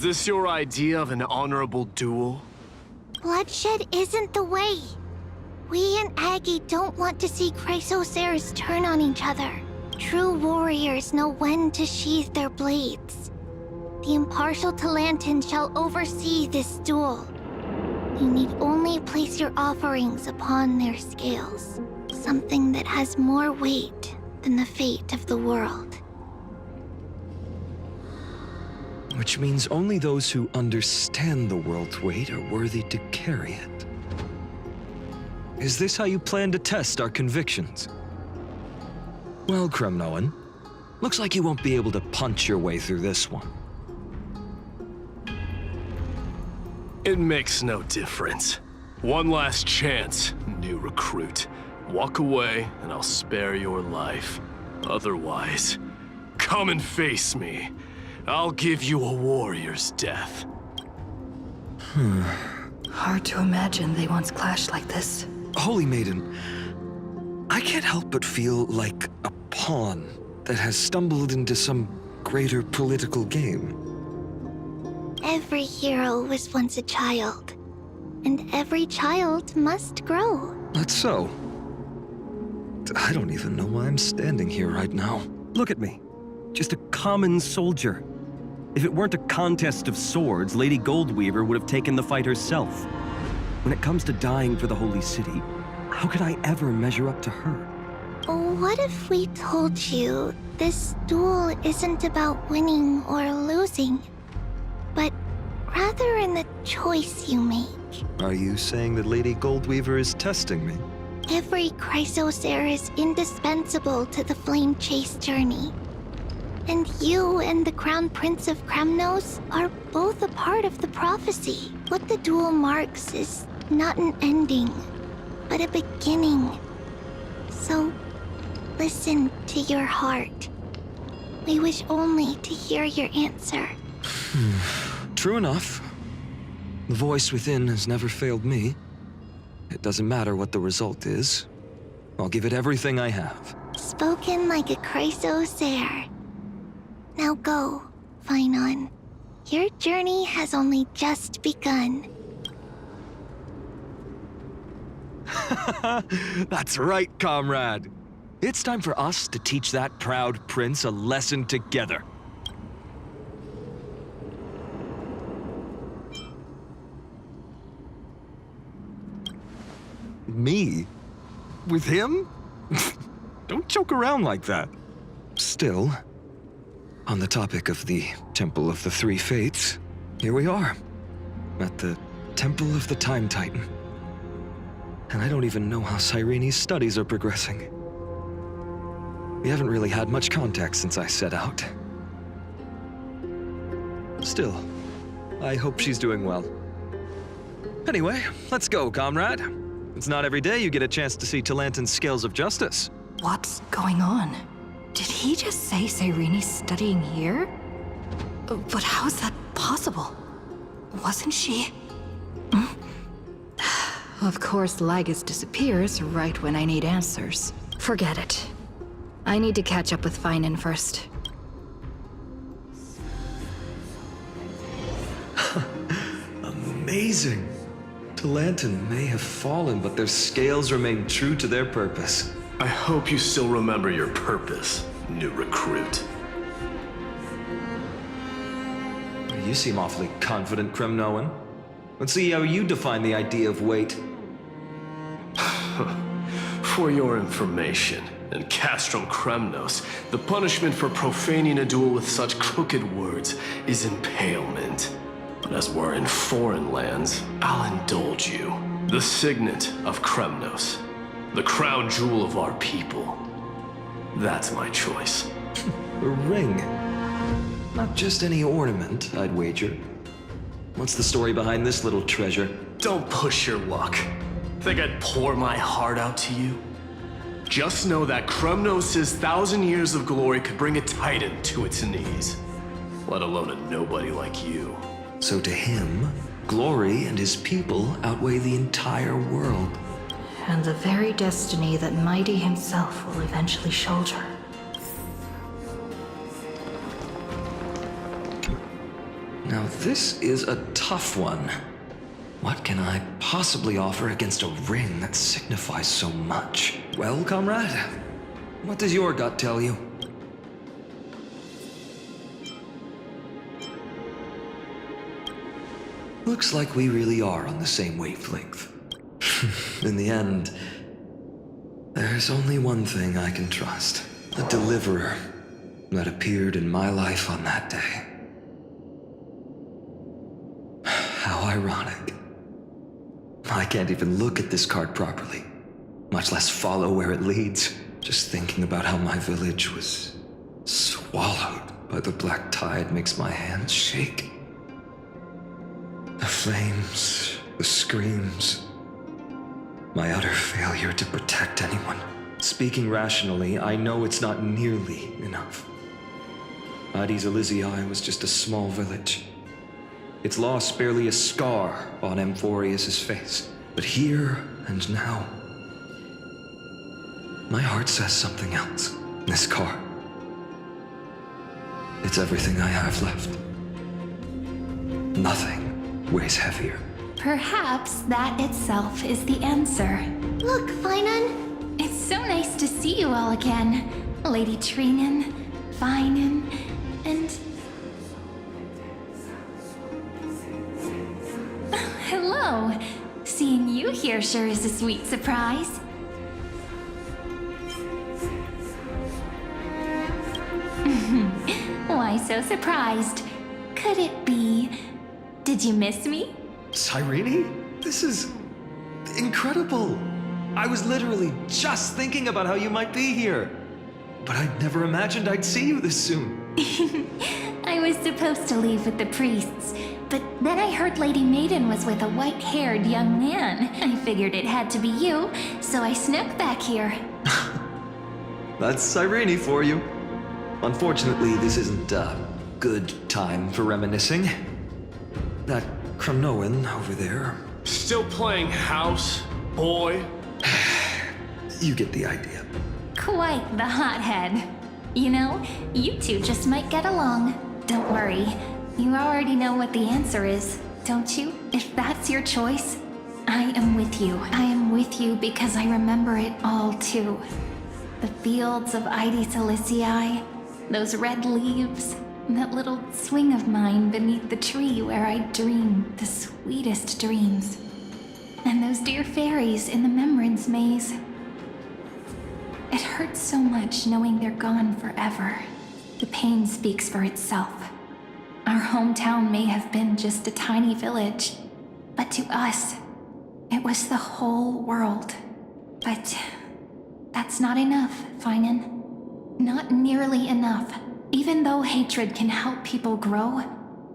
this your idea of an honorable duel? Bloodshed isn't the way. We and Aggie don't want to see Chrysoceres turn on each other. True warriors know when to sheathe their blades. The impartial Talantan shall oversee this duel. You need only place your offerings upon their scales. Something that has more weight than the fate of the world. Which means only those who understand the world's weight are worthy to carry it. Is this how you plan to test our convictions? Well, Kremnoan, looks like you won't be able to punch your way through this one. It makes no difference. One last chance, new recruit. Walk away, and I'll spare your life. Otherwise, come and face me. I'll give you a warrior's death. Hard to imagine they once clashed like this. Holy Maiden, I can't help but feel like a pawn that has stumbled into some greater political game. Every hero was once a child, and every child must grow. That's so. I don't even know why I'm standing here right now. Look at me. Just a common soldier. If it weren't a contest of swords, Lady Goldweaver would have taken the fight herself. When it comes to dying for the Holy City, how could I ever measure up to her? What if we told you this duel isn't about winning or losing, but rather in the choice you make? Are you saying that Lady Goldweaver is testing me? Every Chrysocer is indispensable to the Flame Chase journey. And you and the Crown Prince of Kremnos are both a part of the prophecy. What the duel marks is not an ending, but a beginning. So, listen to your heart. We wish only to hear your answer. True enough. The voice within has never failed me. It doesn't matter what the result is. I'll give it everything I have. Spoken like a Chrysocer. Now go, Finon. Your journey has only just begun. That's right, comrade. It's time for us to teach that proud prince a lesson together. Me? With him? Don't joke around like that. Still, on the topic of the Temple of the Three Fates, here we are, at the Temple of the Time Titan. And I don't even know how Cyrene's studies are progressing. We haven't really had much contact since I set out. Still, I hope she's doing well. Anyway, let's go, comrade. It's not every day you get a chance to see Talantan's scales of justice. What's going on? Did he just say Cyrene's studying here? But how is that possible? Wasn't she? Of course, Lygus disappears right when I need answers. Forget it. I need to catch up with Finon first. Amazing. Talantan may have fallen, but their scales remain true to their purpose. I hope you still remember your purpose, new recruit. You seem awfully confident, Kremnoan. Let's see how you define the idea of weight. For your information, in Castrum Kremnos, the punishment for profaning a duel with such crooked words is impalement. But as we're in foreign lands, I'll indulge you. The signet of Kremnos, the crown jewel of our people. That's my choice. A ring. Not just any ornament, I'd wager. What's the story behind this little treasure? Don't push your luck. Think I'd pour my heart out to you? Just know that Kremnos' 1,000 years of glory could bring a titan to its knees. Let alone a nobody like you. So to him, glory and his people outweigh the entire world. And the very destiny that Mighty himself will eventually shoulder. Now this is a tough one. What can I possibly offer against a ring that signifies so much? Well, comrade, what does your gut tell you? Looks like we really are on the same wavelength. In the end, there's only one thing I can trust. The deliverer that appeared in my life on that day. How ironic. I can't even look at this card properly, much less follow where it leads. Just thinking about how my village was swallowed by the black tide makes my hands shake. The flames, the screams, my utter failure to protect anyone. Speaking rationally, I know it's not nearly enough. Hades Elysiae was just a small village. Its loss barely a scar on Amphorius' face. But here and now, my heart says something else. This car. It's everything I have left. Nothing weighs heavier. Perhaps that itself is the answer. Look, Finan. It's so nice to see you all again. Lady Trinan, Finan, and... Hello. Seeing you here sure is a sweet surprise. Why so surprised? Could it be... Did you miss me? Cyrene? This is incredible. I was literally just thinking about how you might be here. But I'd never imagined I'd see you this soon. I was supposed to leave with the priests, but then I heard Lady Maiden was with a white-haired young man. I figured it had to be you, so I snuck back here. That's Cyrene for you. Unfortunately, this isn't a good time for reminiscing. That Cremnoan over there. Still playing house, boy? You get the idea. Quite the hothead. You know, you two just might get along. Don't worry. You already know what the answer is, don't you? If that's your choice, I am with you. I am with you because I remember it all too. The fields of Ides Elysiae, those red leaves, that little swing of mine beneath the tree where I dreamed the sweetest dreams. And those dear fairies in the Memorance Maze. It hurts so much knowing they're gone forever. The pain speaks for itself. Our hometown may have been just a tiny village, but to us, it was the whole world. But that's not enough, Finan. Not nearly enough. Even though hatred can help people grow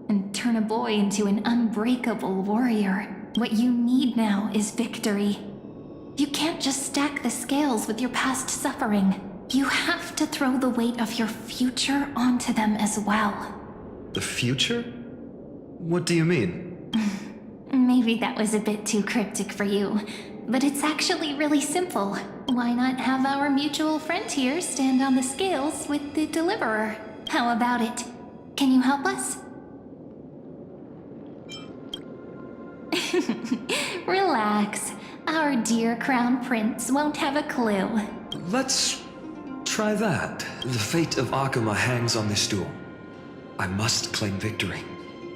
and turn a boy into an unbreakable warrior, what you need now is victory. You can't just stack the scales with your past suffering. You have to throw the weight of your future onto them as well. The future? What do you mean? Maybe that was a bit too cryptic for you, but it's actually really simple. Why not have our mutual friend here stand on the scales with the deliverer? How about it? Can you help us? Relax. Our dear Crown Prince won't have a clue. Let's try that. The fate of Akuma hangs on this duel. I must claim victory,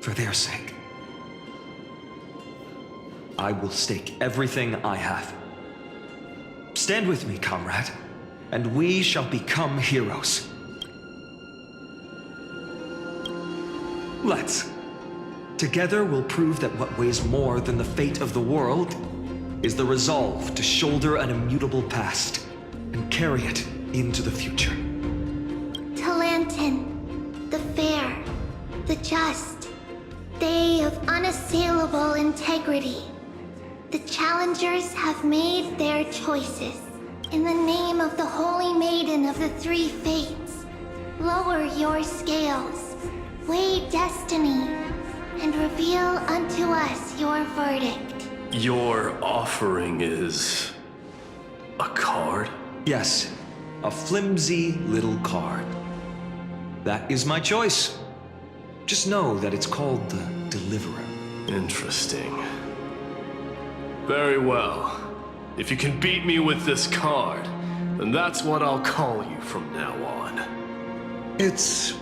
for their sake. I will stake everything I have. Stand with me, comrade, and we shall become heroes. Let's. Together we'll prove that what weighs more than the fate of the world is the resolve to shoulder an immutable past and carry it into the future. Talantin, the fair, the just, they of unassailable integrity. The challengers have made their choices. In the name of the Holy Maiden of the Three Fates, lower your scales, weigh destiny, and reveal unto us your verdict. Your offering is... a card? Yes, a flimsy little card. That is my choice. Just know that it's called the Deliverer. Interesting. Very well. If you can beat me with this card, then that's what I'll call you from now on. It's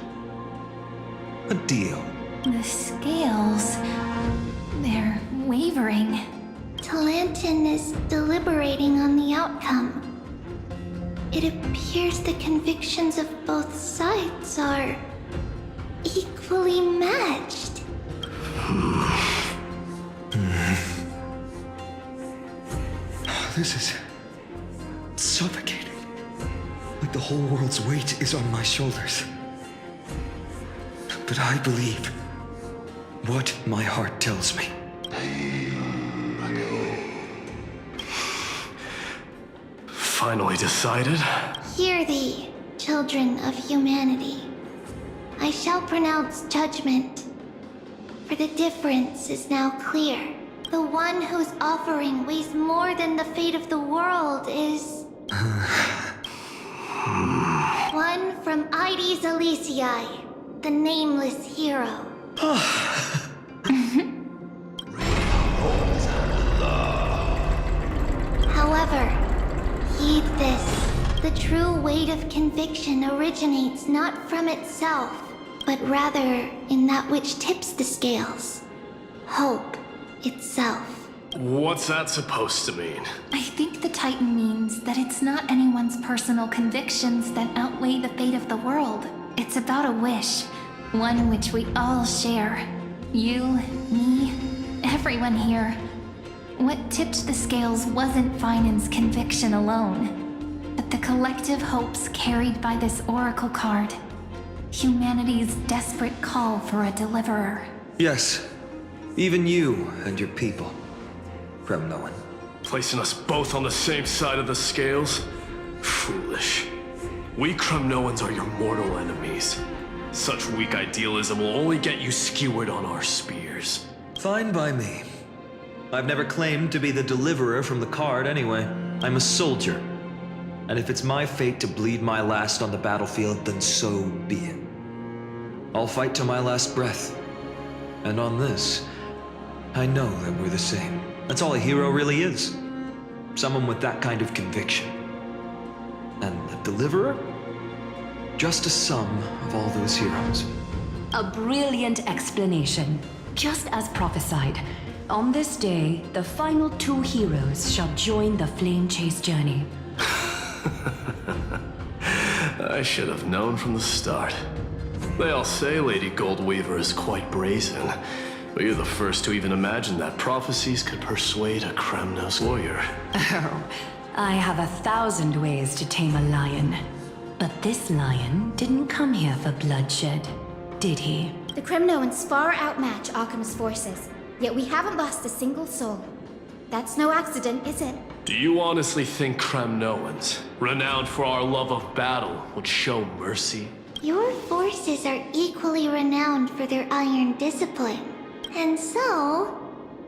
a deal. The scales. They're wavering. Talantin is deliberating on the outcome. It appears the convictions of both sides are equally matched. This is suffocating. Like the whole world's weight is on my shoulders. But I believe what my heart tells me. Finally decided? Hear thee, children of humanity. I shall pronounce judgment. For the difference is now clear. The one whose offering weighs more than the fate of the world is... one from Ides Elysiae, the nameless hero. However, heed this. The true weight of conviction originates not from itself, but rather in that which tips the scales. Hope itself. What's that supposed to mean? I think the Titan means that it's not anyone's personal convictions that outweigh the fate of the world. It's about a wish, one which we all share. You, me, everyone here. What tipped the scales wasn't Finan's conviction alone, but the collective hopes carried by this oracle card. Humanity's desperate call for a deliverer. Yes, even you and your people, Kremnoan. Placing us both on the same side of the scales? Foolish. We Kremnoans are your mortal enemies. Such weak idealism will only get you skewered on our spears. Fine by me. I've never claimed to be the deliverer from the card anyway. I'm a soldier. And if it's my fate to bleed my last on the battlefield, then so be it. I'll fight to my last breath. And on this, I know that we're the same. That's all a hero really is. Someone with that kind of conviction. And the deliverer? Just a sum of all those heroes. A brilliant explanation. Just as prophesied, on this day, the final two heroes shall join the flame chase journey. I should have known from the start. They all say Lady Goldweaver is quite brazen, but you're the first to even imagine that prophecies could persuade a Kremnos warrior. Oh, I have 1,000 ways to tame a lion. But this lion didn't come here for bloodshed, did he? The Kremnoans far outmatch Occam's forces, yet we haven't lost a single soul. That's no accident, is it? Do you honestly think Kremnoans, renowned for our love of battle, would show mercy? Your forces are equally renowned for their iron discipline. And so,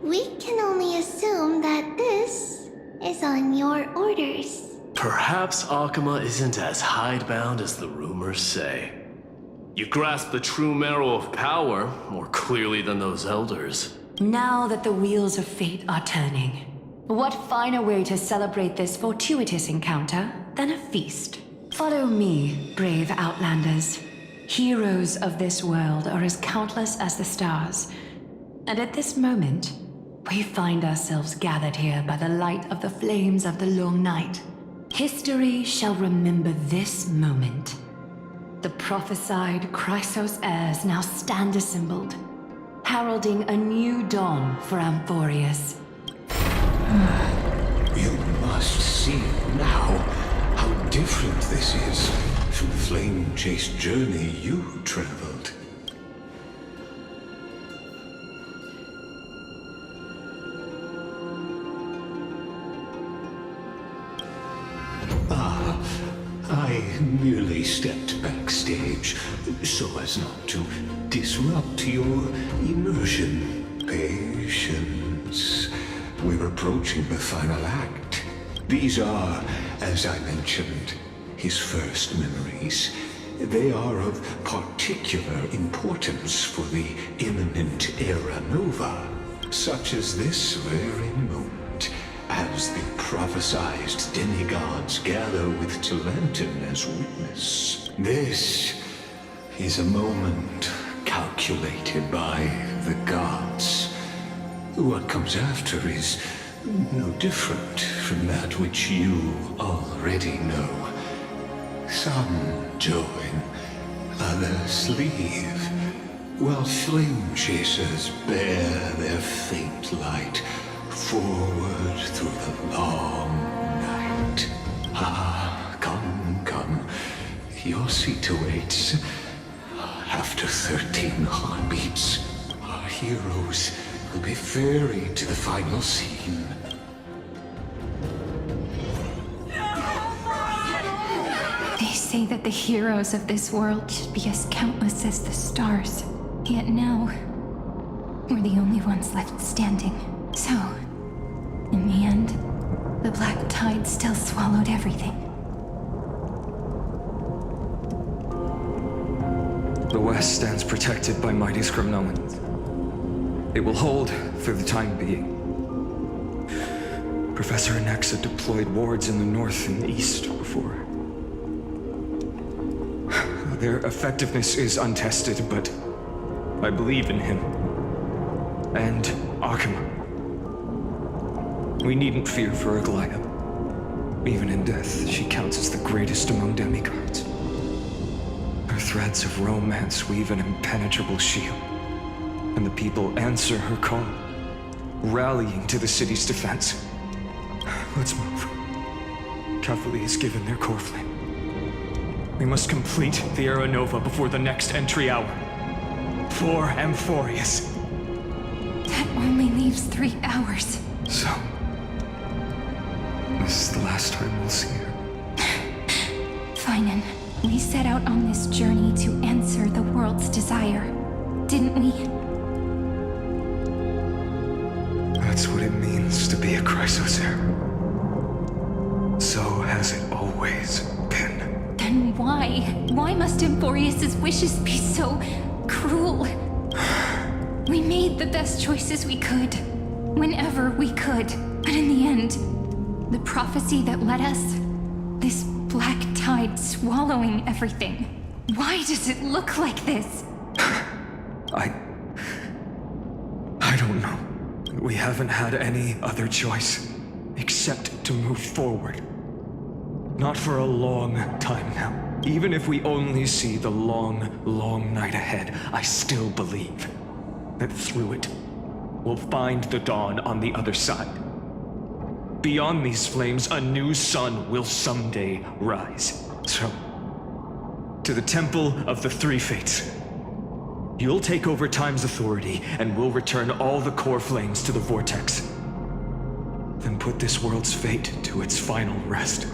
we can only assume that this is on your orders. Perhaps Akama isn't as hidebound as the rumors say. You grasp the true marrow of power more clearly than those elders. Now that the wheels of fate are turning, what finer way to celebrate this fortuitous encounter than a feast? Follow me, brave Outlanders. Heroes of this world are as countless as the stars. And at this moment, we find ourselves gathered here by the light of the flames of the long night. History shall remember this moment. The prophesied Chrysos heirs now stand assembled, heralding a new dawn for Amphorius. You must see now how different this is from the flame-chased journey you traveled. I merely stepped backstage so as not to disrupt your immersion. Patience. We're approaching the final act. These are, as I mentioned, his first memories. they are of particular importance for the imminent era nova, such as this very moment, as the prophesized demigods gather with Talentum as witness. This is a moment calculated by the gods. What comes after is no different from that which you already know. Some join, others leave, while flame chasers bear their faint light forward through the long night. Ah, come, come. Your seat awaits. After 13 heartbeats, our heroes will be ferried to the final scene. They say that the heroes of this world should be as countless as the stars. Yet now, we're the only ones left standing. So, in the end, the black tide still swallowed everything. The West stands protected by mighty Skrymnoans. It will hold for the time being. Professor Anaxa deployed wards in the north and east before. Their effectiveness is untested, but I believe in him. And Akuma. We needn't fear for Aglaya. Even in death, she counts as the greatest among demigods. Her threads of romance weave an impenetrable shield, and the people answer her call, rallying to the city's defense. Let's move. Cavalry has given their core flame. We must complete the Era Nova before the next entry hour. For Amphorius. That only leaves 3 hours. So, this is the last time we'll see her. Finan, we set out on this journey to answer the world's desire, didn't we? That's what it means to be a Chrysosaur. So has it always been. Then why? Why must Amphorius' wishes be so cruel? We made the best choices we could, whenever we could. But in the end, the prophecy that led us, this black tide swallowing everything. Why does it look like this? I don't know. We haven't had any other choice, except to move forward. Not for a long time now. Even if we only see the long, long night ahead, I still believe that through it, we'll find the dawn on the other side. Beyond these flames, a new sun will someday rise. So, to the Temple of the Three Fates. You'll take over Time's authority, and we'll return all the core flames to the Vortex. Then put this world's fate to its final rest.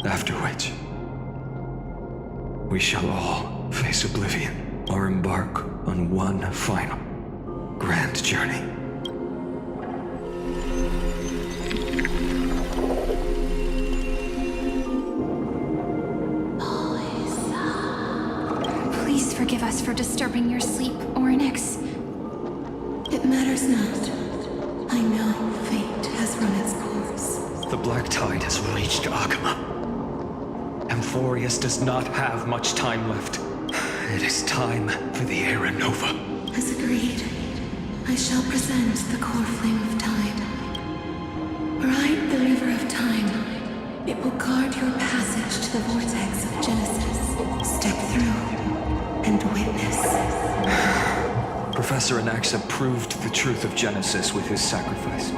After which, we shall all face oblivion, or embark on one final, grand journey. Please forgive us for disturbing your sleep, Oryx. It matters not. I know fate has run its course. The black tide has reached Akuma. Amphorius does not have much time left. It is time for the Era Nova. As agreed, I shall present the core flame of time. Ride the river of time. It will guard your passage to the vortex of Genesis. Step through and witness. Professor Anaxa proved the truth of Genesis with his sacrifice.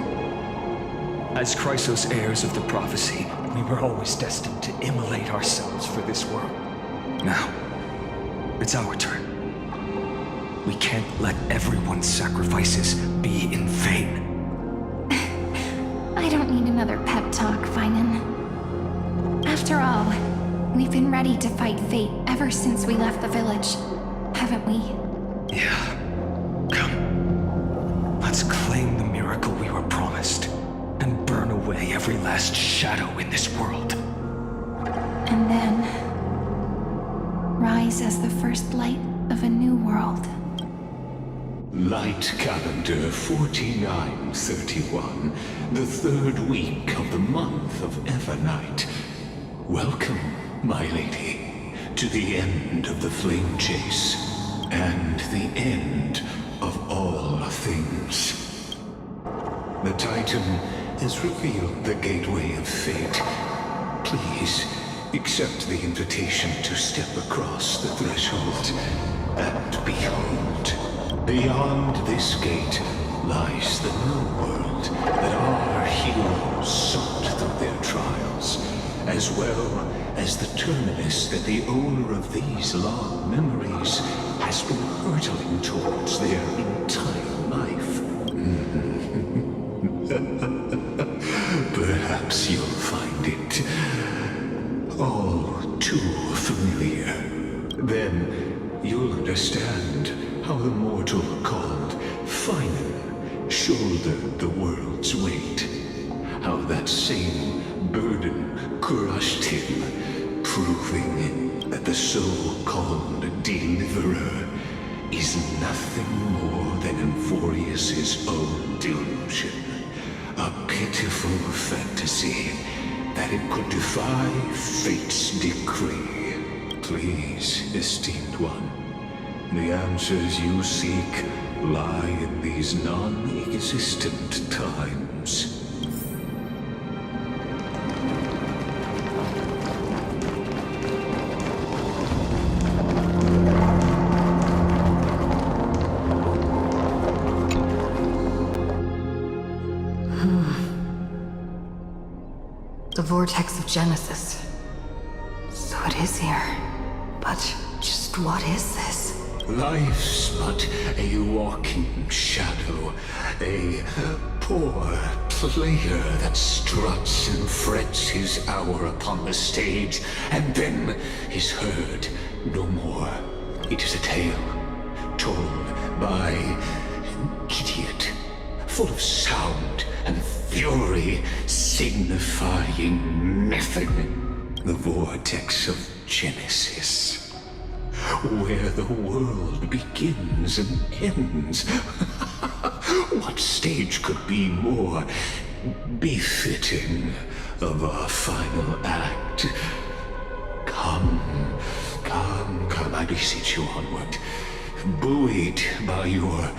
As Chrysos heirs of the prophecy, we were always destined to immolate ourselves for this world. Now, it's our turn. We can't let everyone's sacrifices be in vain. I don't need another pep talk, Finan. After all, we've been ready to fight fate ever since we left the village, haven't we? Yeah. Come. Let's claim the miracle we were promised, and burn away every last shadow in this world. And then, rise as the first light of a new world. Light calendar 4931, the third week of the month of Evernight. Welcome, my lady, to the end of the flame chase, and the end of all things. The Titan has revealed the gateway of fate. Please, accept the invitation to step across the threshold, and behold, beyond this gate lies the new world that our heroes sought through their trials, as well as the terminus that the owner of these long memories has been hurtling towards their entire life. Perhaps you'll find it all too familiar. Then you'll understand how the mortal called Finan shouldered the world's weight. How that same burden crushed him, proving that the so-called Deliverer is nothing more than Emphorius's own delusion. A pitiful fantasy that it could defy fate's decree. Please, esteemed one, the answers you seek lie in these non-existent times. The vortex of Genesis. So it is here. But just what is this? Life's but a walking shadow, a poor player that struts and frets his hour upon the stage, and then is heard no more. It is a tale told by an idiot, full of sound and fury, signifying nothing. The vortex of Genesis, where the world begins and ends. What stage could be more befitting of our final act? Come, I beseech you onward, buoyed by your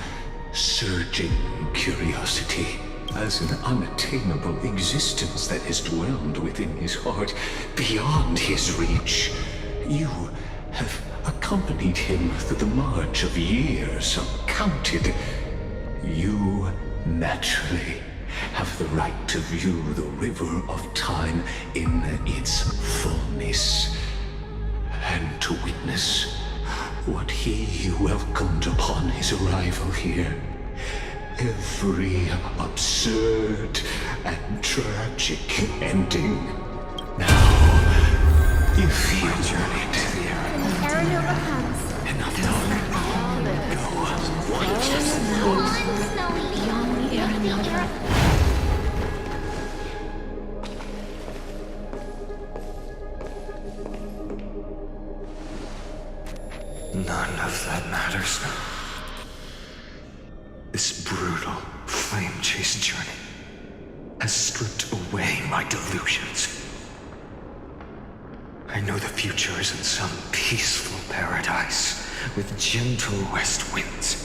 surging curiosity, as an unattainable existence that has dwelled within his heart, beyond his reach. You have accompanied him through the march of years uncounted. You naturally have the right to view the river of time in its fullness, and to witness what he welcomed upon his arrival here. Every absurd and tragic ending. Now, if you journey to the Aranova comes. enough time, go. One snowy beyond the Aranova. None of that matters. This brutal flame chase journey has stripped away my delusions. I know the future is in some peaceful paradise with gentle west winds,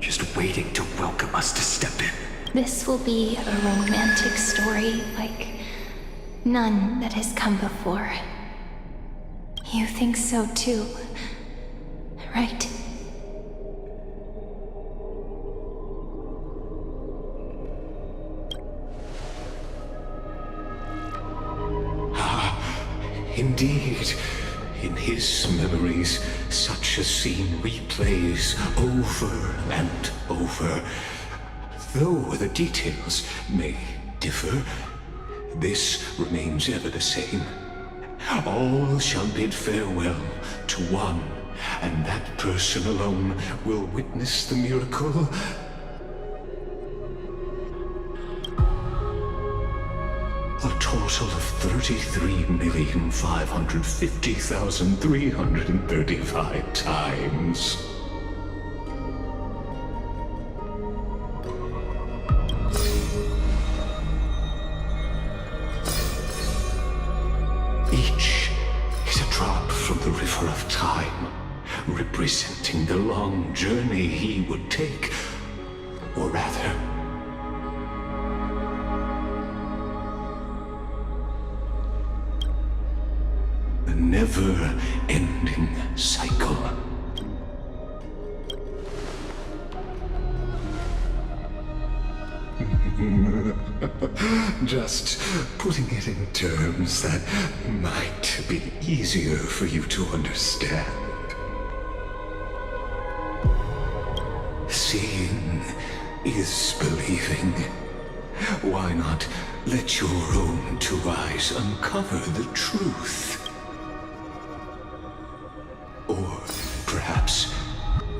just waiting to welcome us to step in. This will be a romantic story like none that has come before. You think so too, right? Indeed, in his memories, such a scene replays over and over. Though the details may differ, this remains ever the same. All shall bid farewell to one, and that person alone will witness the miracle. A total of 33,550,335 times. Each is a drop from the river of time, representing the long journey he would take, or rather, a never-ending cycle. Just putting it in terms that might be easier for you to understand. Seeing is believing. Why not let your own two eyes uncover the truth? Or perhaps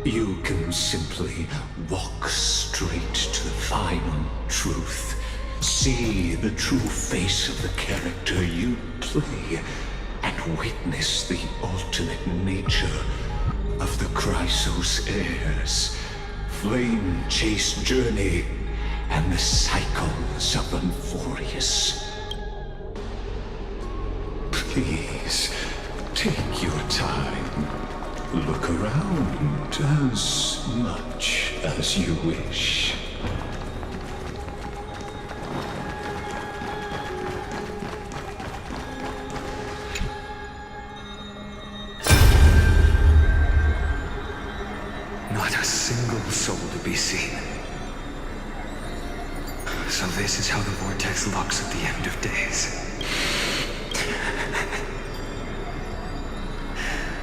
you can simply walk straight to the final truth. See the true face of the character you play and witness the ultimate nature of the Chrysos heirs, flame chase journey, and the cycles of Euphorius. Please, take your time. Look around as much as you wish. Not a single soul to be seen. So this is how the vortex looks at the end of days.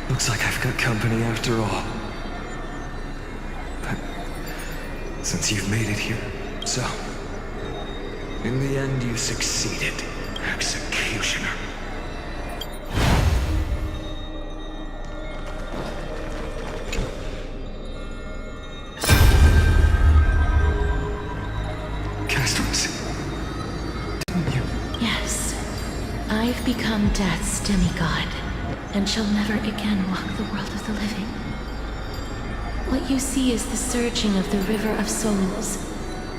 Looks like I've got company after all. But since you've made it here, so in the end you succeeded, Executioner. Yes, I've become Death's demigod, and shall never again walk the world of the living. What you see is the surging of the river of souls,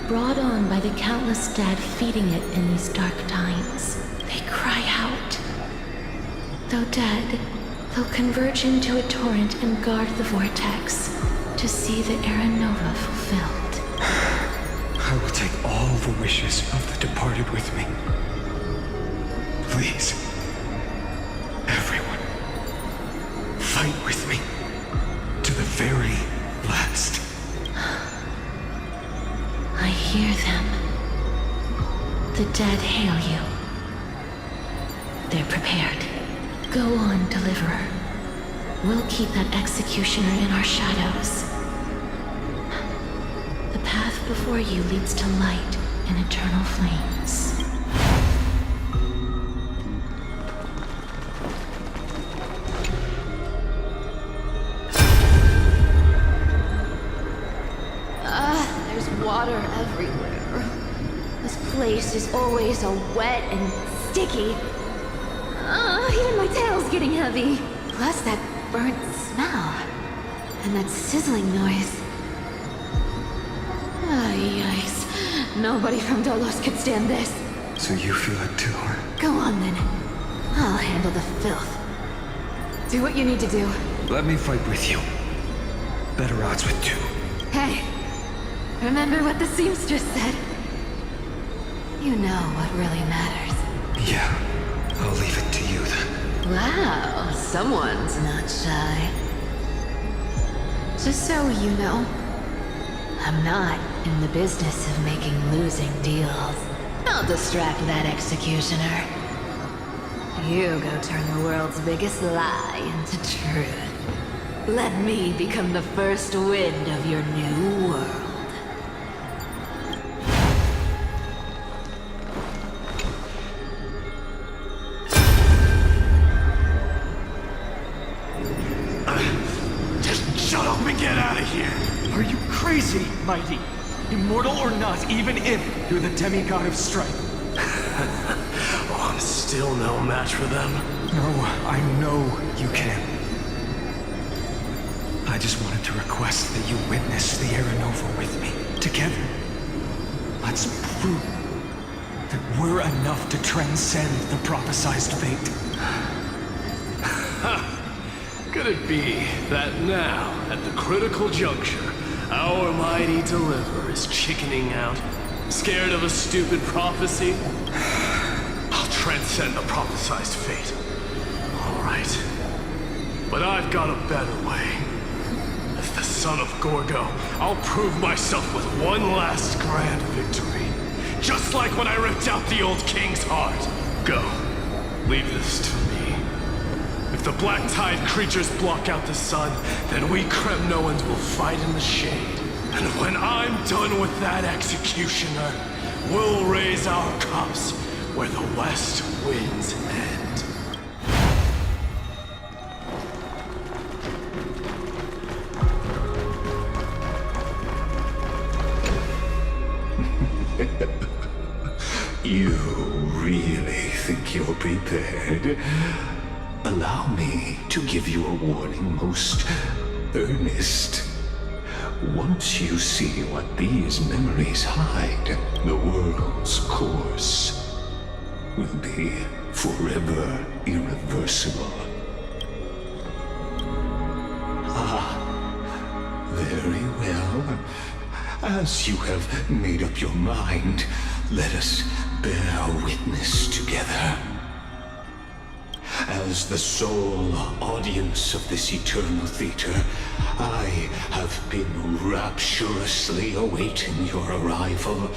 brought on by the countless dead feeding it in these dark times. They cry out. Though dead, they'll converge into a torrent and guard the vortex to see the Era Nova fulfilled. I will take all the wishes of the departed with me. Please, everyone, fight with me to the very last. I hear them. The dead hail you. They're prepared. Go on, Deliverer. We'll keep that executioner in our shadows. The path before you leads to light and eternal flames. There's water everywhere. This place is always so wet and sticky. Even my tail's getting heavy. Plus that burnt smell. And that sizzling noise. Yikes. Nobody from Dolos could stand this. So you feel it too? Go on then. I'll handle the filth. Do what you need to do. Let me fight with you. Better odds with two. Hey, remember what the seamstress said? You know what really matters. Yeah, I'll leave it to you then. Wow, someone's not shy. Just so you know, I'm not in the business of making losing deals. I'll distract that executioner. You go turn the world's biggest lie into truth. Let me become the first wind of your new world. Just shut up and get out of here! Are you crazy, Mighty? Immortal or not, even if you're the demigod of strife. I'm still no match for them. No, I know you can. I just wanted to request that you witness the Aeronova with me, together. Let's prove that we're enough to transcend the prophesized fate. Could it be that now, at the critical juncture, our mighty deliverer is chickening out, scared of a stupid prophecy? I'll transcend the prophesized fate. All right. But I've got a better way. As the son of Gorgo, I'll prove myself with one last grand victory. Just like when I ripped out the old king's heart. Go. Leave this to me. If the Black Tide creatures block out the sun, then we Kremnoans will fight in the shade. And when I'm done with that executioner, we'll raise our cups where the west winds end. You really think you're prepared? Allow me to give you a warning most earnest. Once you see what these memories hide, the world's course will be forever irreversible. Ah, very well. As you have made up your mind, let us bear witness together. As the sole audience of this eternal theater, I have been rapturously awaiting your arrival.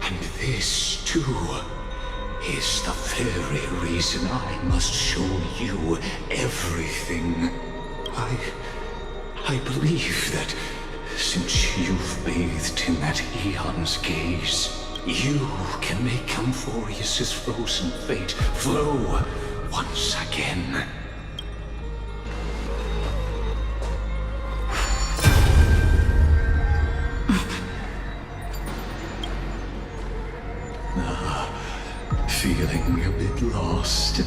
And this, too, is the very reason I must show you everything. I believe that since you've bathed in that eon's gaze, you can make Amphorius' frozen fate flow once again. Feeling a bit lost?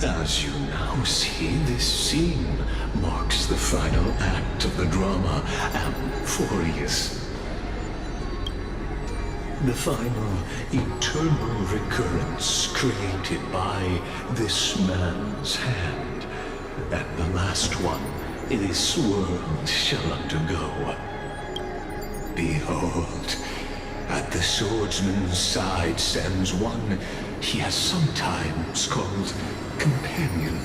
As you now see, this scene marks the final act of the drama Amphorius. The final eternal recurrence created by this man's hand, and the last one this world shall undergo. Behold, at the swordsman's side stands one he has sometimes called companion,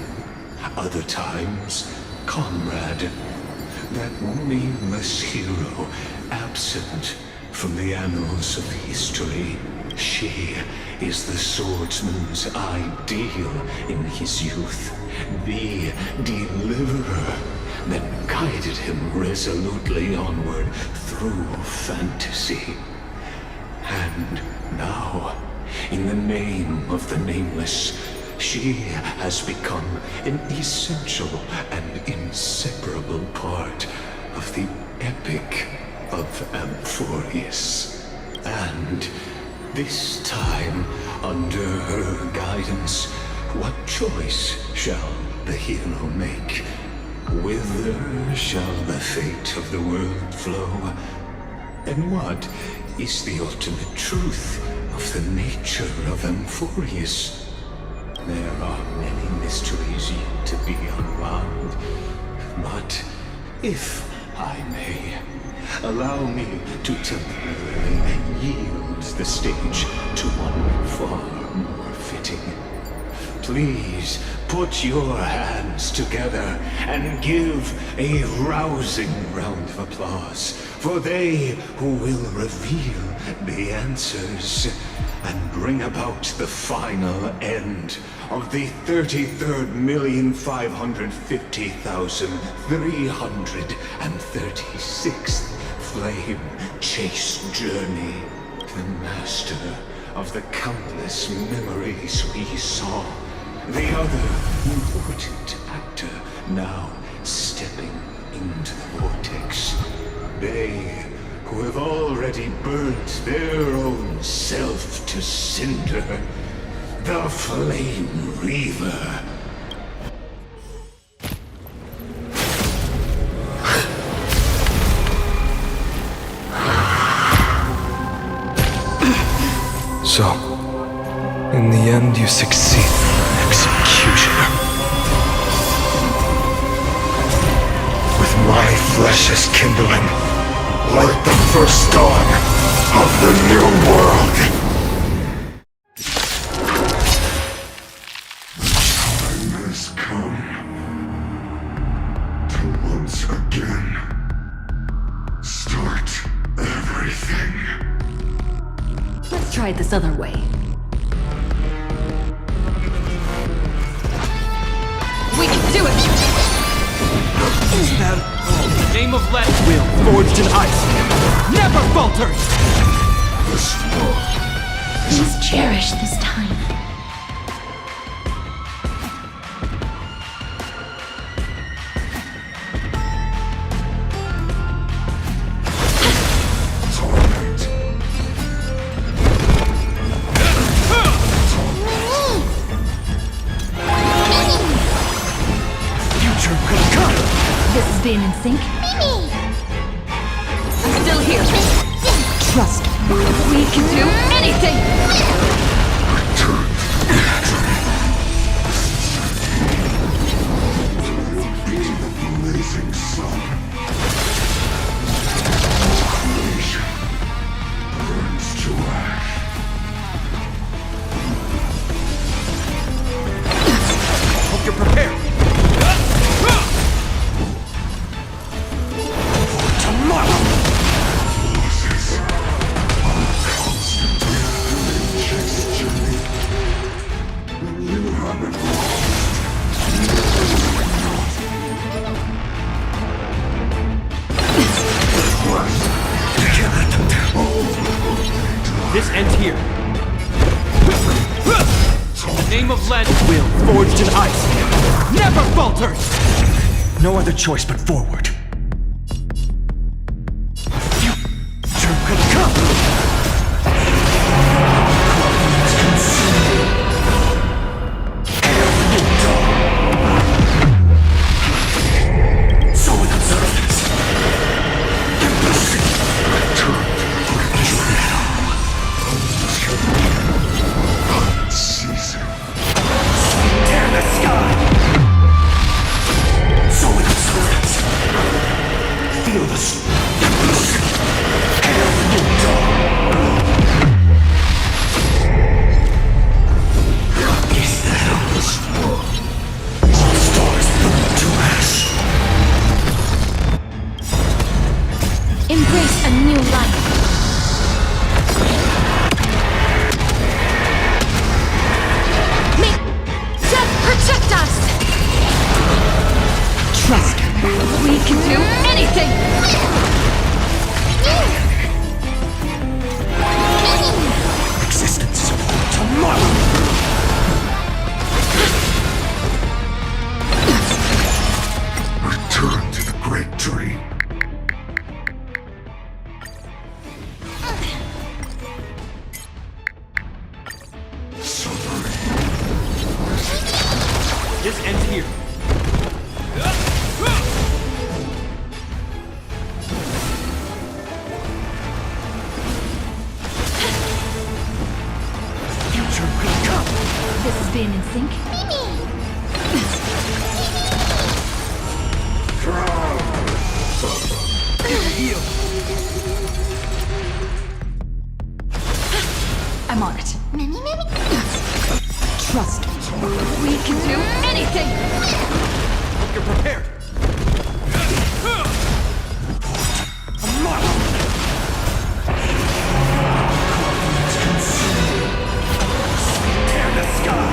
other times comrade, that nameless hero absent from the annals of history. She is the swordsman's ideal in his youth, the deliverer that guided him resolutely onward through fantasy. And now, in the name of the Nameless, she has become an essential and inseparable part of the epic of Amphorius. And this time, under her guidance, what choice shall the hero make? Whither shall the fate of the world flow? And what is the ultimate truth of the nature of Amphorius? There are many mysteries yet to be unwound, but if I may, allow me to temporarily yield the stage to one far more fitting. Please put your hands together and give a rousing round of applause for they who will reveal the answers and bring about the final end of the 33,550,336th flame chase journey. The master of the countless memories we saw. The other important actor now stepping into the vortex. They who have already burnt their own self to cinder. The Flame Reaver. So, in the end, you succeed. Executioner. With my flesh as kindling, like the first dawn of the new world. Time has come to once again start everything. Let's try it this other way. We can do it! The name of Let will, forged in ice, never falters! This world Please cherish this time. torment. Future could come! This is being in sync. I'm still here. Trust me. We can do anything! Blazing sun. Creation burns to ash. Hope you're prepared! Tomorrow! Losses on a constant chase journey. When you haven't lost. This ends here. The name of Let will, forged in ice, never falters! No other choice but forward. Future could come! So without substance. Season. Tear the sky! So without substance. Feel the hail the new dawn. Is that all? Stars burn to ash. Embrace a new life. May death protect us! Trust me. We can do anything! Existence tomorrow. Return to the great dream. Suffering. This ends here. Future could come. This is being in sync. Heal. I'm on it. Trust me. We can do anything! Hope you're prepared. Tomorrow. Tear the sky.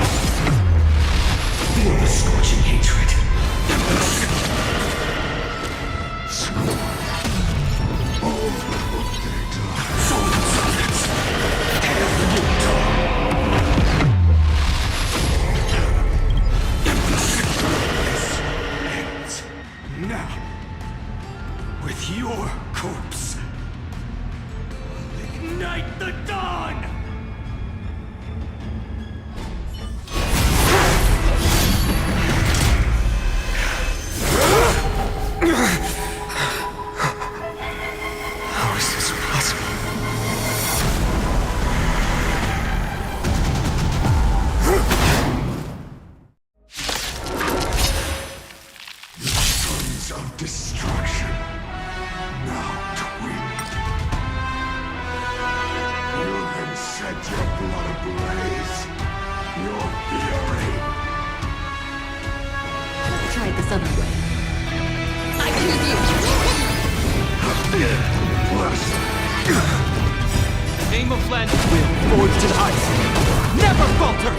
Feel the scorching hatred. Soul and silence. Tear the new dawn. This ends now. With your corpse. Ignite the dawn! Raise your fury. Try it this other way. I choose you! Name of land will forged in ice. Never falter!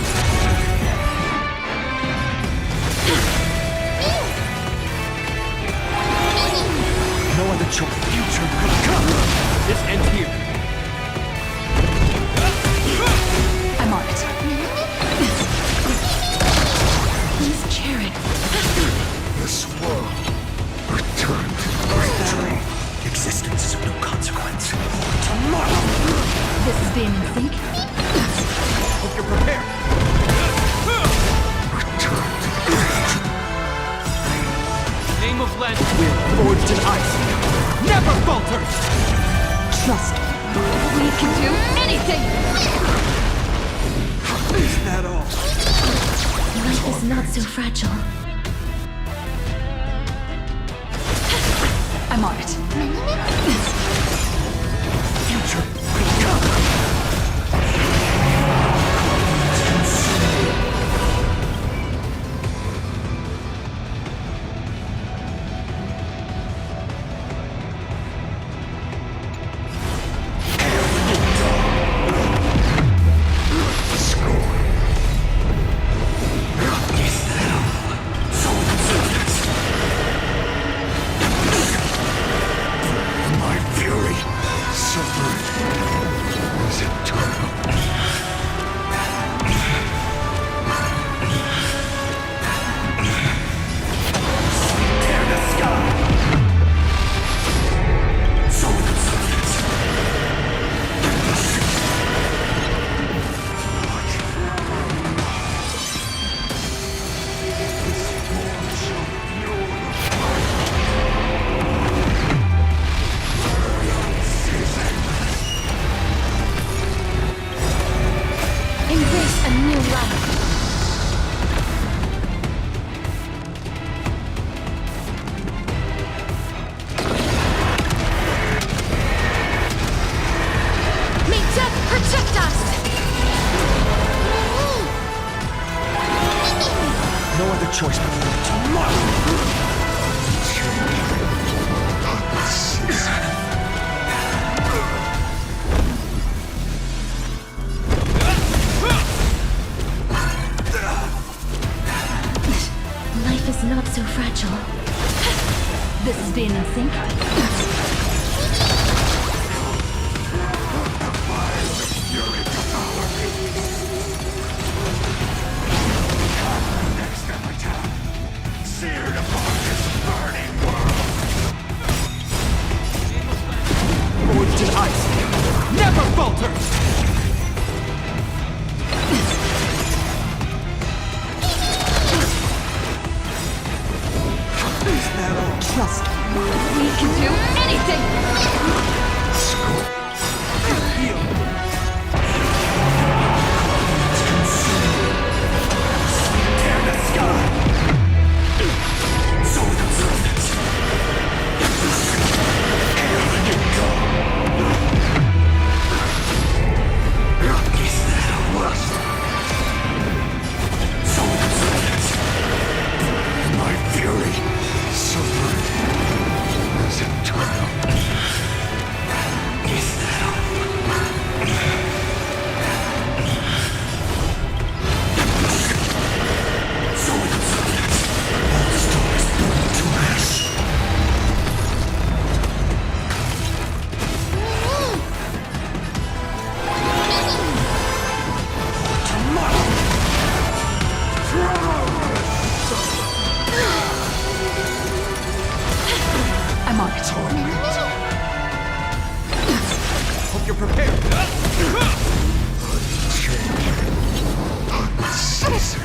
No other choice. Future could come. This ends here. I'm on it. He's Jared. This world returned to victory. Existence is of no consequence. This is being in sync. Hope you're prepared. Return to victory. Name of land will forged in ice. Never falter! Trust. We can do anything! Is that all? Life is not so fragile. I'm on it. Future will come. My fury suffered is eternal. Tear the sky. Soul substance. Embrace a new life. May death protect us! No other choice but Life is not so fragile. This is being in sync. Next epitaph, seared upon this burning world. Forged in ice. Never falter! Trust. We can do anything! Tear the sky. Soul substance. Here you go. Is that a lust? Soul substance. My fury suffered is eternal. Is that all? Soul substance. All stars burn to ash. I'm on it. Hope you're prepared. Unceasing.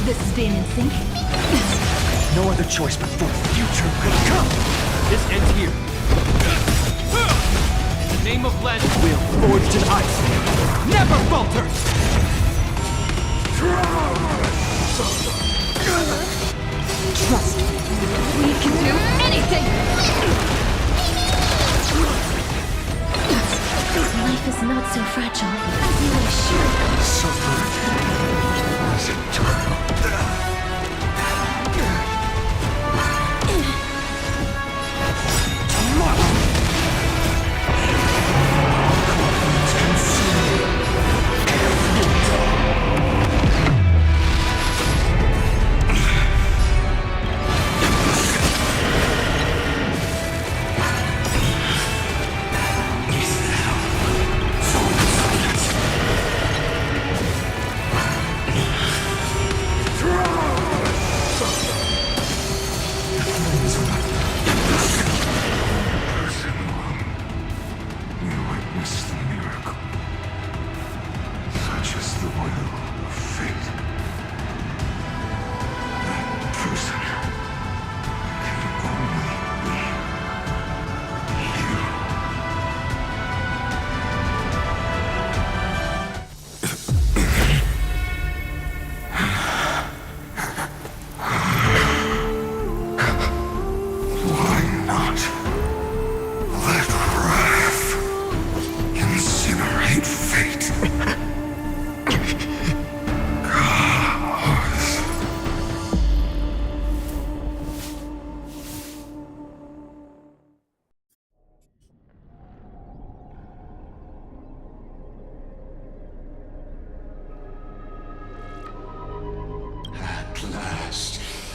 This is being in sync. no other choice but for Future could come. This ends here. Name of land will forged in ice. Never falter! Trust. We can do anything! Life is not so fragile as you assured. Suffering is eternal.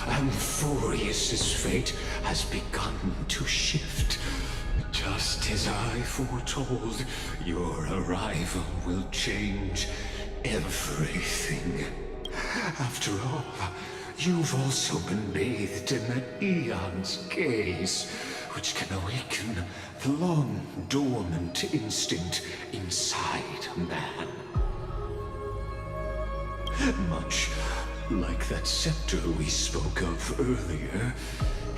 Amphorius's fate has begun to shift. Just as I foretold, your arrival will change everything. After all, you've also been bathed in that eon's gaze, which can awaken the long-dormant instinct inside man. Much like that scepter we spoke of earlier,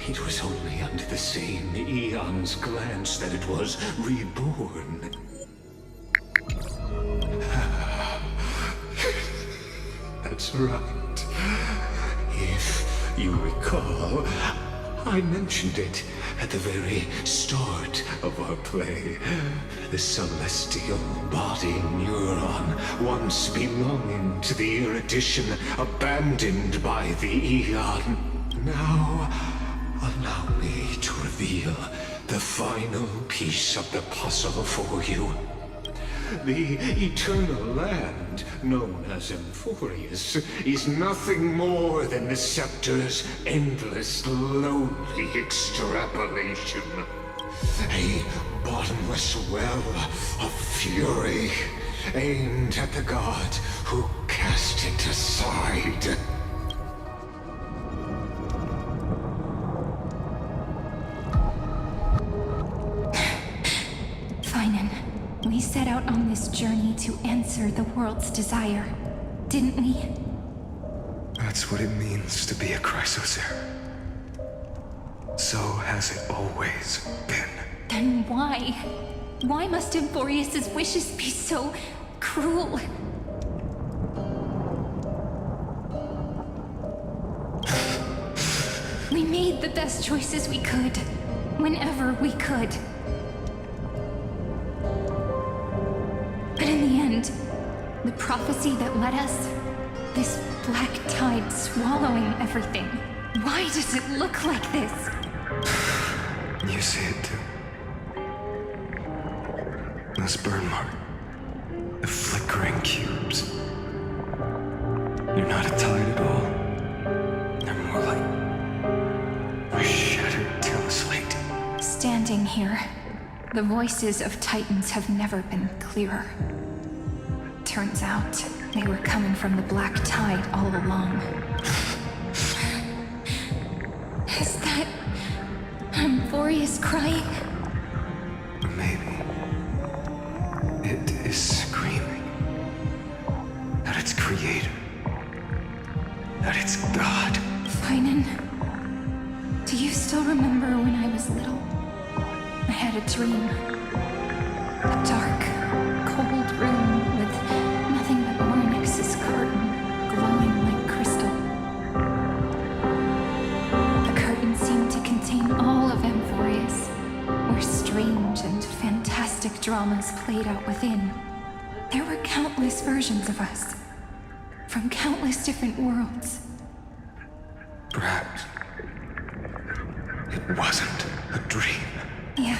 it was only under the same eon's glance that it was reborn. That's right. If you recall, I mentioned it at the very start of our play. The celestial body neuron, once belonging to the erudition abandoned by the Eon. Now, allow me to reveal the final piece of the puzzle for you. The eternal land, known as Amphorius, is nothing more than the scepter's endless, lonely extrapolation. A bottomless well of fury, aimed at the god who cast it aside. We set out on this journey to answer the world's desire, didn't we? That's what it means to be a Chrysosaur. So has it always been. Then why? Why must Amphorius's wishes be so cruel? We made the best choices we could, whenever we could. But in the end, the prophecy that led us, this black tide swallowing everything, why does it look like this? You see it too. This burn mark. The flickering cubes. They're not a tide at all. They're more like a shattered teleslate. Standing here, the voices of Titans have never been clearer. Turns out, they were coming from the black tide all along. Is that Amphorius crying? Maybe. It is screaming. That it's creator. That it's God. Finan, do you still remember when I was little? I had a dream. A dark, cold room with nothing but Ornyx's curtain glowing like crystal. The curtain seemed to contain fantastic dramas played out within. There were countless versions of us, from countless different worlds. Perhaps it wasn't a dream. Yeah.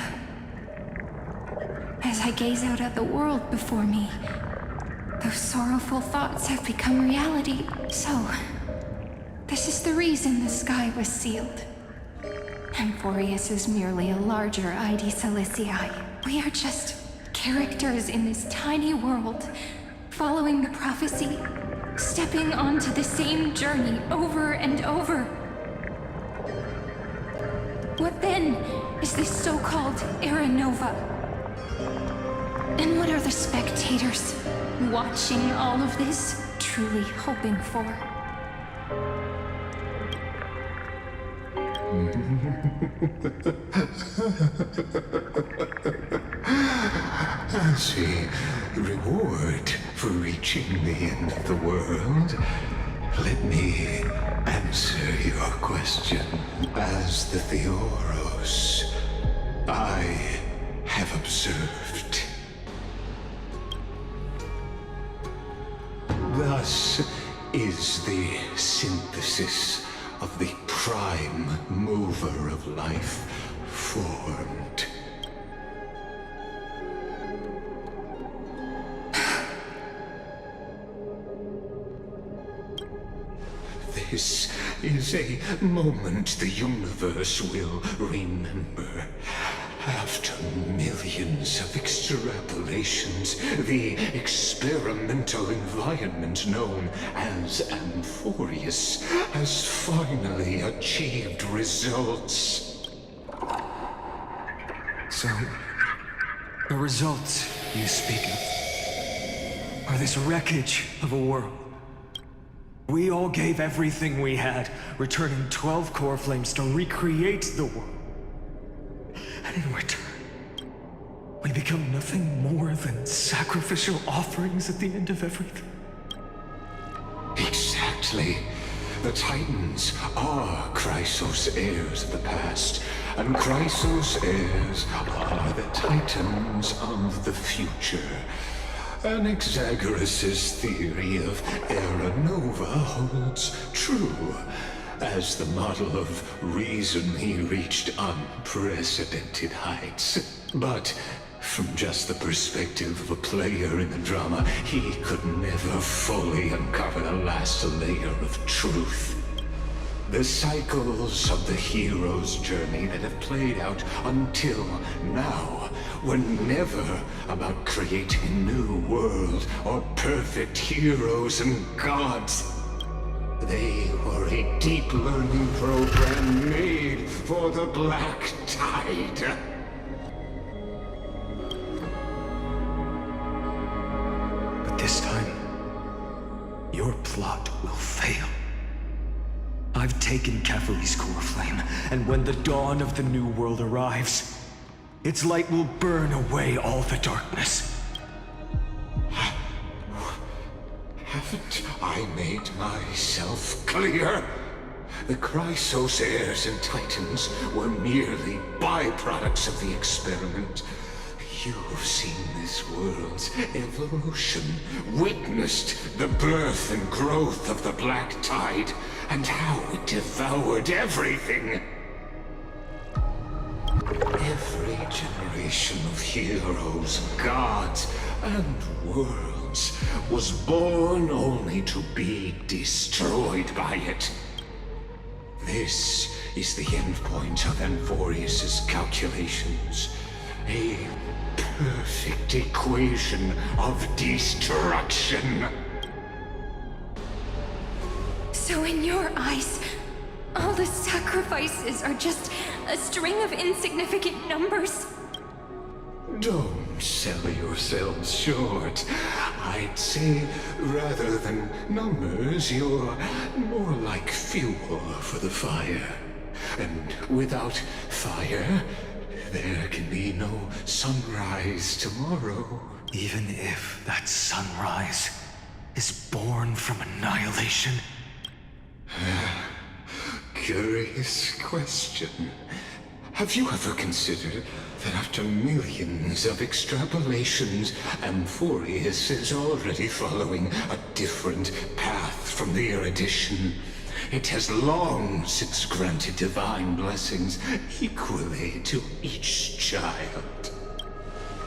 As I gaze out at the world before me, those sorrowful thoughts have become reality. So, this is the reason the sky was sealed. Amphorius is merely a larger ID Silicii. We are just characters in this tiny world, following the prophecy, stepping onto the same journey over and over. What then is this so-called Era Nova? And what are the spectators watching all of this truly hoping for? As a reward for reaching the end of the world, let me answer your question. As the Theoros, I have observed. Thus is the synthesis of the prime mover of life formed. This is a moment the universe will remember. After millions of extrapolations, the experimental environment known as Amphorius has finally achieved results. So, the results you speak of are this wreckage of a world. We all gave everything we had, returning 12 core flames to recreate the world. And in return, we become nothing more than sacrificial offerings at the end of everything. Exactly. The Titans are Chrysos heirs of the past, and Chrysos heirs are the Titans of the future. Anaxagoras' theory of Era Nova holds true. As the model of reason, he reached unprecedented heights. But from just the perspective of a player in the drama, he could never fully uncover the last layer of truth. The cycles of the hero's journey that have played out until now were never about creating a new world or perfect heroes and gods. They were a deep learning program made for the Black Tide. But this time, your plot will fail. I've taken Cavalry's core flame, and when the dawn of the new world arrives, its light will burn away all the darkness. Haven't I made myself clear? The Chrysos heirs and Titans were merely byproducts of the experiment. You've seen this world's evolution, witnessed the birth and growth of the Black Tide, and how it devoured everything. Every generation of heroes, gods, and worlds was born only to be destroyed by it. This is the endpoint of Amphorius' calculations. A perfect equation of destruction. So in your eyes, all the sacrifices are just a string of insignificant numbers? Don't sell yourselves short. I'd say, rather than numbers, you're more like fuel for the fire. And without fire, there can be no sunrise tomorrow. Even if that sunrise is born from annihilation? Curious question. Have you ever considered that after millions of extrapolations, Amphorius is already following a different path from the erudition? It has long since granted divine blessings equally to each child.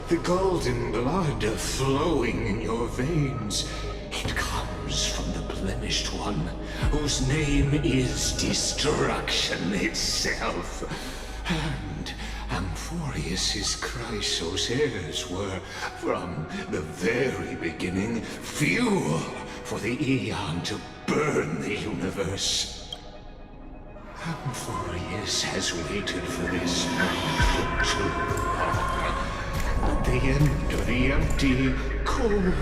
The golden blood flowing in your veins, it comes from the blemished one, whose name is destruction itself. And Amphorius's Chrysos heirs were, from the very beginning, fuel for the Aeon to burn the universe. Amphorius has waited for this moment for too long. At the end of the empty, cold,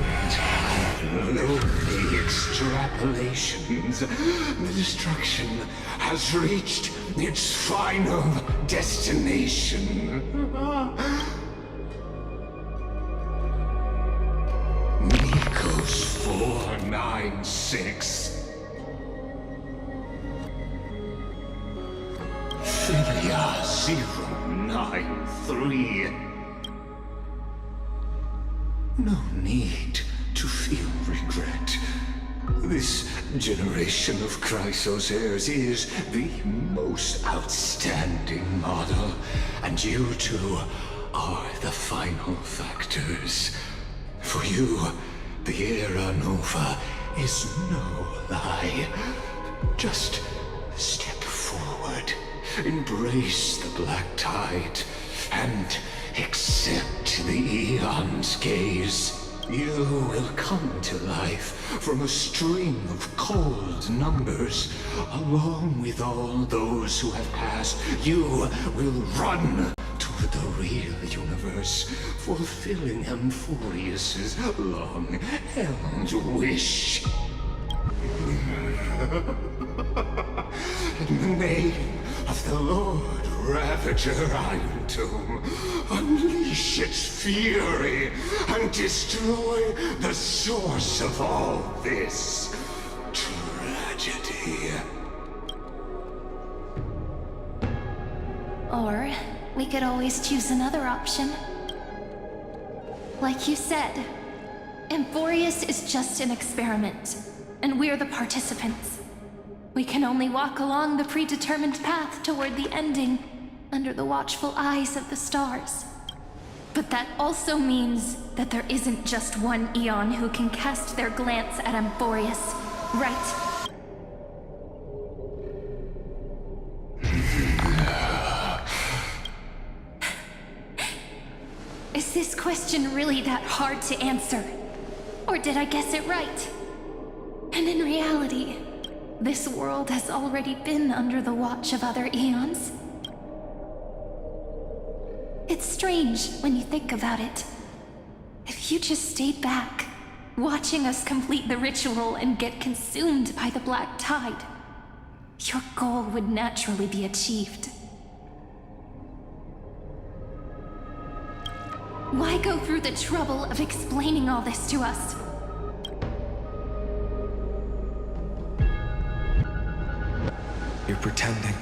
lonely extrapolations, the destruction has reached its final destination. Nikos 496. Philia 093. No need to feel regret. This generation of Chrysos heirs is the most outstanding model, and you two are the final factors. For you, the Era Nova is no lie. Just step forward, embrace the black tide, and accept the Aeon's gaze. You will come to life from a stream of cold numbers. Along with all those who have passed, you will run toward the real universe, fulfilling Amphorius's long-held wish. In the name of the Lord Ravager Iron Tomb, unleash its fury and destroy the source of all this tragedy. Or we could always choose another option. Like you said, Amphorius is just an experiment, and we're the participants. We can only walk along the predetermined path toward the ending, under the watchful eyes of the stars. But that also means that there isn't just one Aeon who can cast their glance at Amphorius, right? Is this question really that hard to answer? Or did I guess it right? And in reality, this world has already been under the watch of other Aeons. It's strange when you think about it. If you just stayed back, watching us complete the ritual and get consumed by the black tide, your goal would naturally be achieved. Why go through the trouble of explaining all this to us? You're pretending,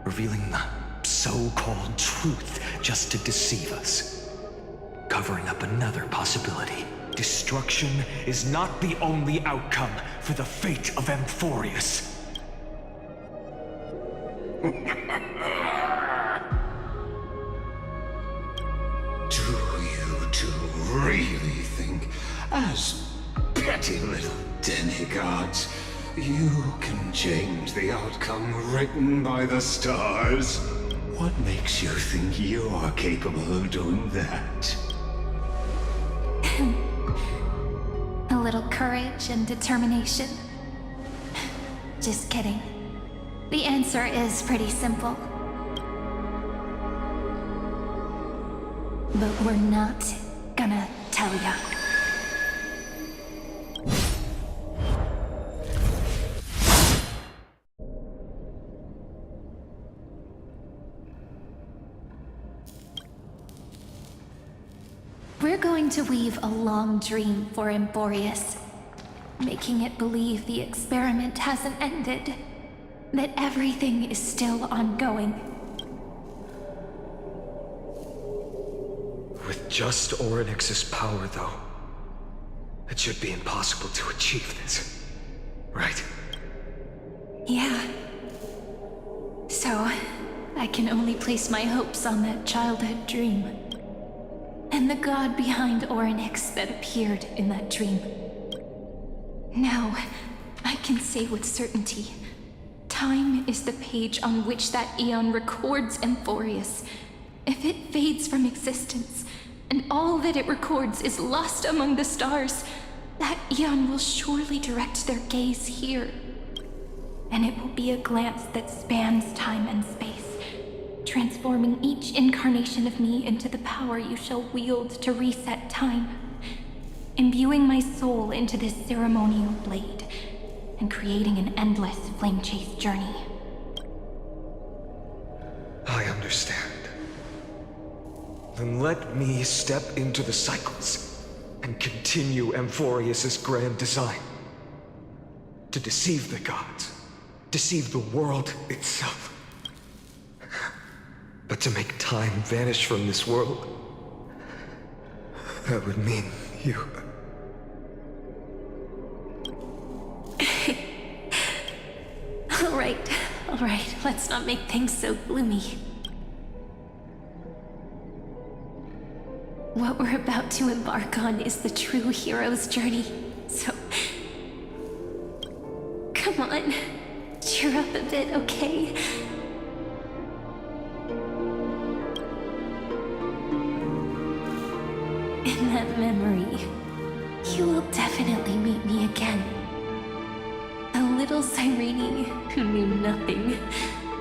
revealing the so-called truth just to deceive us, covering up another possibility. Destruction is not the only outcome for the fate of Amphorius. Do you two really think, as petty little demigods, you can change the outcome written by the stars? What makes you think you're capable of doing that? A little courage and determination. Just kidding. The answer is pretty simple. But we're not gonna tell ya. We're going to weave a long dream for Amphorius, making it believe the experiment hasn't ended, that everything is still ongoing. just Orynyx's power, though, it should be impossible to achieve this, right? Yeah. So, I can only place my hopes on that childhood dream. And the god behind Orynyx that appeared in that dream. Now, I can say with certainty, time is the page on which that eon records Amphorius. If it fades from existence, and all that it records is lost among the stars, that eon will surely direct their gaze here. And it will be a glance that spans time and space, transforming each incarnation of me into the power you shall wield to reset time, imbuing my soul into this ceremonial blade, and creating an endless flame chase journey. I understand. Then let me step into the cycles and continue Amphorius's grand design. To deceive the gods, deceive the world itself. But to make time vanish from this world, that would mean you. All right, let's not make things so gloomy. What we're about to embark on is the true hero's journey, so... Come on, cheer up a bit, okay? In that memory, you will definitely meet me again. A little Cyrene who knew nothing,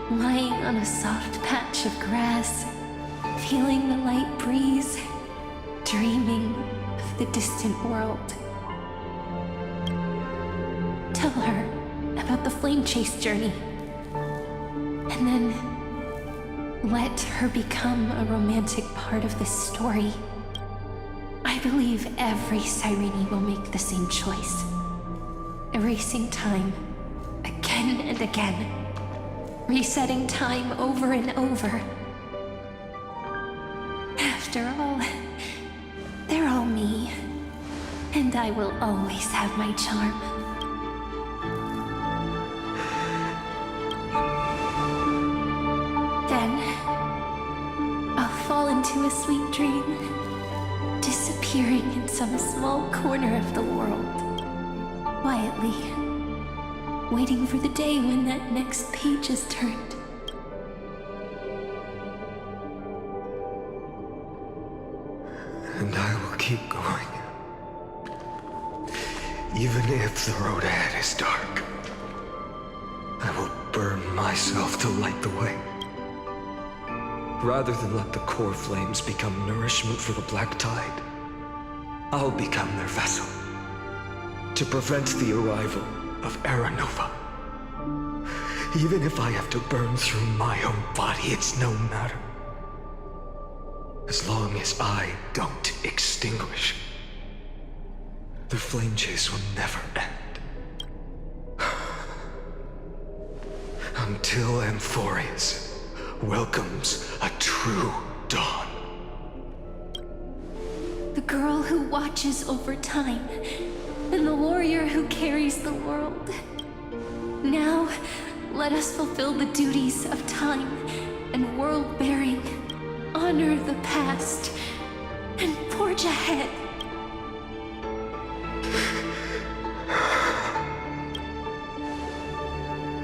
lying on a soft patch of grass, feeling the light breeze, dreaming of the distant world. Tell her about the flame chase journey, and then let her become a romantic part of this story. I believe every Cyrene will make the same choice. Erasing time, again and again. Resetting time over and over. After all, they're all me. And I will always have my charm. Then, I'll fall into a sweet dream, disappearing in some small corner of the world. Quietly, waiting for the day when that next page is turned. And I will keep going. Even if the road ahead is dark, I will burn myself to light the way. Rather than let the core flames become nourishment for the black tide, I'll become their vessel. To prevent the arrival of Era Nova. Even if I have to burn through my own body, it's no matter. As long as I don't extinguish, the flame chase will never end. Until Amphorius welcomes a true dawn. The girl who watches over time, and the warrior who carries the world. Now, let us fulfill the duties of time and world-bearing, honor the past, and forge ahead.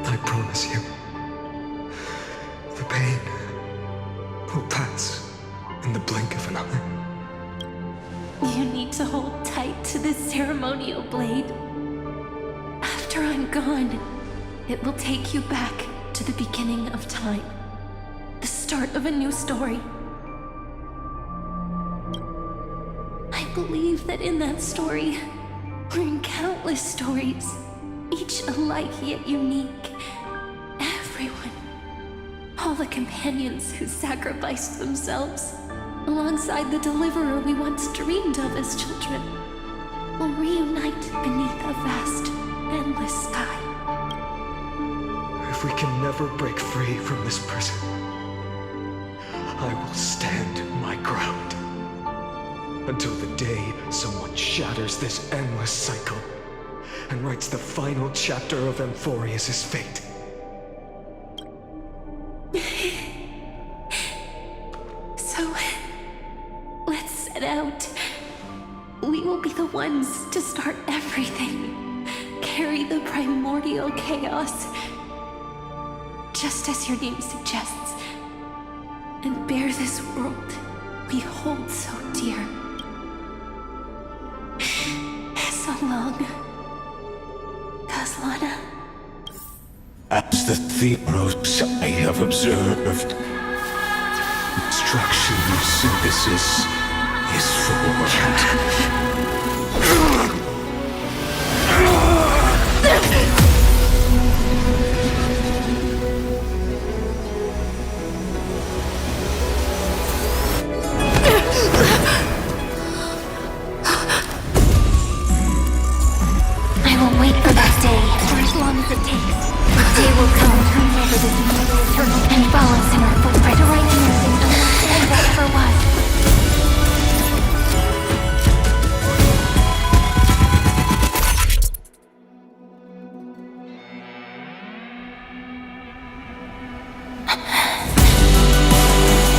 I promise you, the pain will pass in the blink of an eye. You need to hold tight to this ceremonial blade. After I'm gone, it will take you back to the beginning of time. The start of a new story. I believe that in that story, or in countless stories, each alike yet unique, everyone, all the companions who sacrificed themselves, alongside the deliverer we once dreamed of as children, will reunite beneath a vast, endless sky. If we can never break free from this prison, I will stand my ground. until the day someone shatters this endless cycle and writes the final chapter of Amphorius' fate. So, let's set out. We will be the ones to start everything. Carry the primordial chaos, just as your name suggests, and bear this world we hold so dear. So long, Kaslana. As the Theros I have observed, instruction synthesis is formed. I will wait for that day, for as long as it takes. The day will come turns over this mortal eternal and follows in our footprint, writing everything unless that ever was.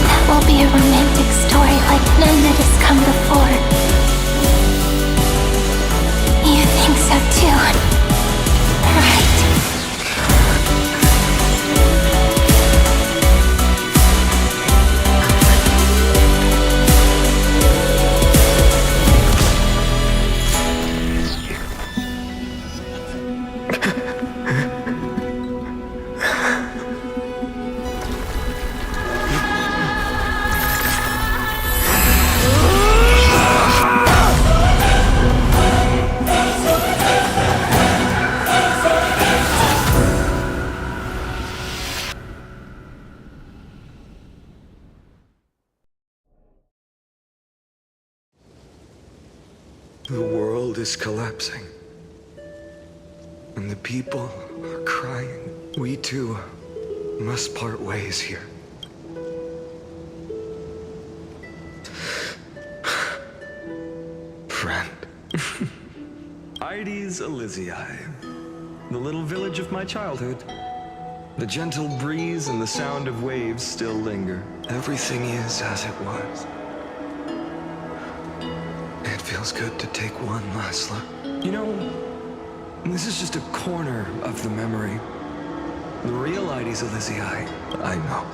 That will be a romantic story like none that has come before. You think so too, right? The world is collapsing. And the people are crying. We too must part ways here. Friend. Ides Elysiae, the little village of my childhood. The gentle breeze and the sound of waves still linger. Everything is as it was. It feels good to take one last look. You know, this is just a corner of the memory. The real Ides Elysiae. I know.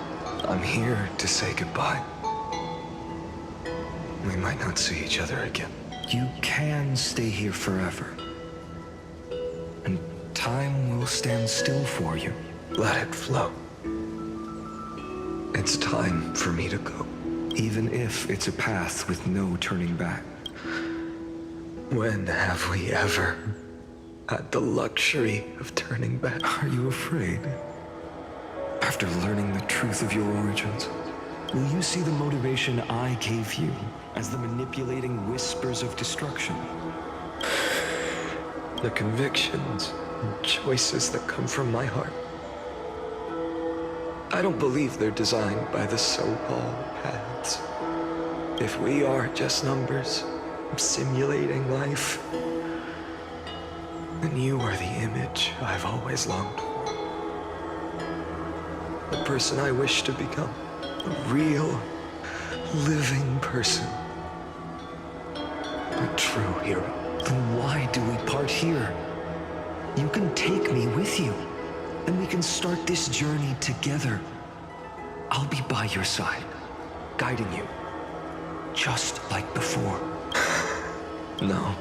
I'm here to say goodbye. We might not see each other again. You can stay here forever. And time will stand still for you. Let it flow. It's time for me to go. Even if it's a path with no turning back. When have we ever had the luxury of turning back? Are you afraid? After learning the truth of your origins, will you see the motivation I gave you as the manipulating whispers of destruction? The convictions and choices that come from my heart. I don't believe they're designed by the so-called paths. If we are just numbers, simulating life, then you are the image I've always longed for. The person I wish to become. A real, living person. A true hero. Then why do we part here? You can take me with you, and we can start this journey together. I'll be by your side, guiding you, just like before. No.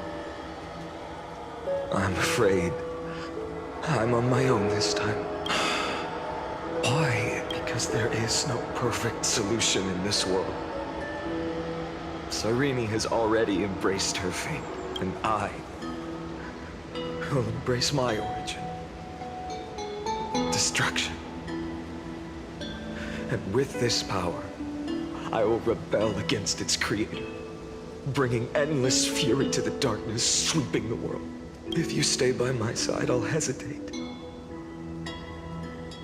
I'm afraid I'm on my own this time. Why? Because there is no perfect solution in this world. Cyrene has already embraced her fate, and I will embrace my origin. Destruction. And with this power, I will rebel against its creator, bringing endless fury to the darkness sweeping the world. If you stay by my side, I'll hesitate.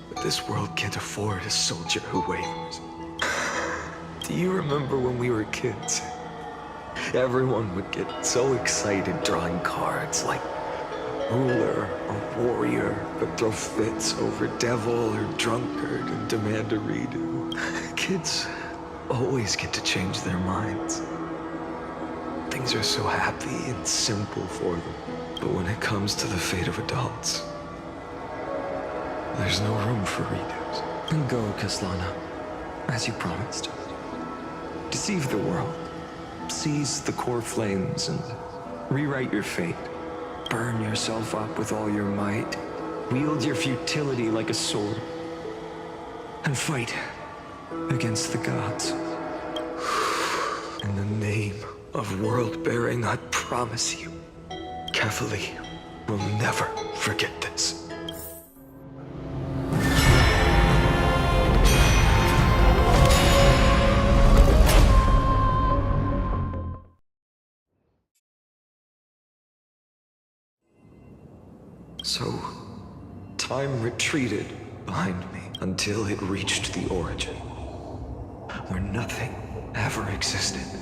But this world can't afford a soldier who wavers. Do you remember when we were kids? Everyone would get so excited drawing cards like ruler or warrior, but throw fits over devil or drunkard and demand a redo. Kids always get to change their minds. Things are so happy and simple for them. But when it comes to the fate of adults, there's no room for redos. And go, Kaslana, as you promised. Deceive the world. Seize the core flames and rewrite your fate. Burn yourself up with all your might. Wield your futility like a sword. And fight against the gods. In the name of world-bearing, I promise you, Kefali will never forget this. So, time retreated behind me until it reached the origin, where nothing ever existed.